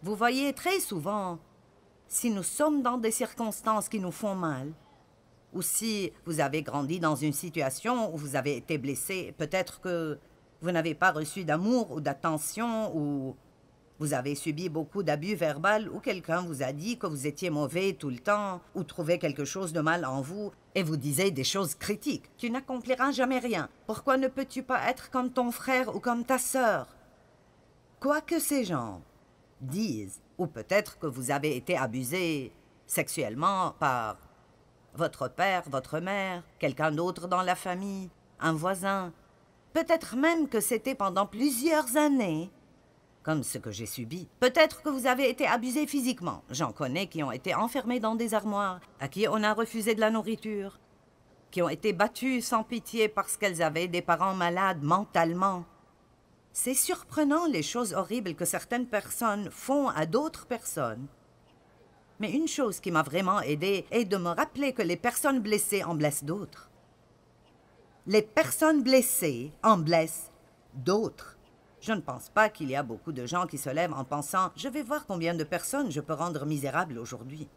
Vous voyez, très souvent, si nous sommes dans des circonstances qui nous font mal, ou si vous avez grandi dans une situation où vous avez été blessé, peut-être que vous n'avez pas reçu d'amour ou d'attention, ou vous avez subi beaucoup d'abus verbal, ou quelqu'un vous a dit que vous étiez mauvais tout le temps, ou trouvait quelque chose de mal en vous, et vous disait des choses critiques. Tu n'accompliras jamais rien. Pourquoi ne peux-tu pas être comme ton frère ou comme ta sœur? Quoi que ces gens disent, ou peut-être que vous avez été abusé sexuellement par votre père, votre mère, quelqu'un d'autre dans la famille, un voisin. Peut-être même que c'était pendant plusieurs années, comme ce que j'ai subi. Peut-être que vous avez été abusé physiquement. J'en connais qui ont été enfermés dans des armoires, à qui on a refusé de la nourriture, qui ont été battus sans pitié parce qu'elles avaient des parents malades mentalement. C'est surprenant les choses horribles que certaines personnes font à d'autres personnes. Mais une chose qui m'a vraiment aidée est de me rappeler que les personnes blessées en blessent d'autres. Les personnes blessées en blessent d'autres. Je ne pense pas qu'il y a beaucoup de gens qui se lèvent en pensant « Je vais voir combien de personnes je peux rendre misérables aujourd'hui ».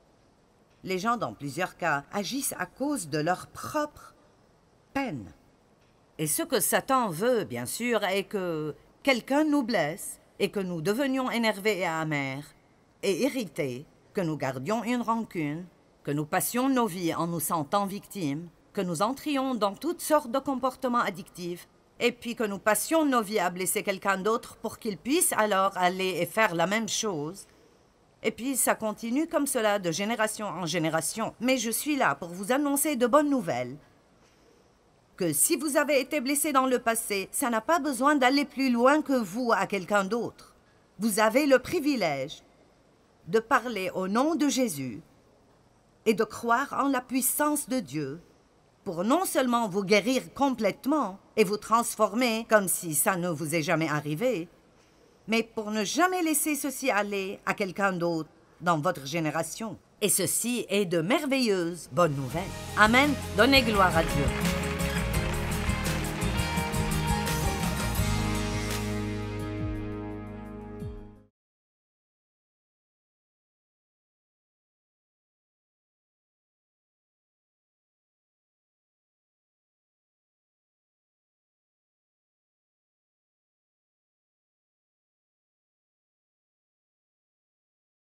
Les gens, dans plusieurs cas, agissent à cause de leur propre peine. Et ce que Satan veut, bien sûr, est que quelqu'un nous blesse et que nous devenions énervés et amers et irrités, que nous gardions une rancune, que nous passions nos vies en nous sentant victimes, que nous entrions dans toutes sortes de comportements addictifs, et puis que nous passions nos vies à blesser quelqu'un d'autre pour qu'il puisse alors aller et faire la même chose. Et puis ça continue comme cela de génération en génération. Mais je suis là pour vous annoncer de bonnes nouvelles. Que si vous avez été blessé dans le passé, ça n'a pas besoin d'aller plus loin que vous à quelqu'un d'autre. Vous avez le privilège de parler au nom de Jésus et de croire en la puissance de Dieu pour non seulement vous guérir complètement et vous transformer comme si ça ne vous est jamais arrivé, mais pour ne jamais laisser ceci aller à quelqu'un d'autre dans votre génération. Et ceci est de merveilleuses bonnes nouvelles. Amen. Donnez gloire à Dieu.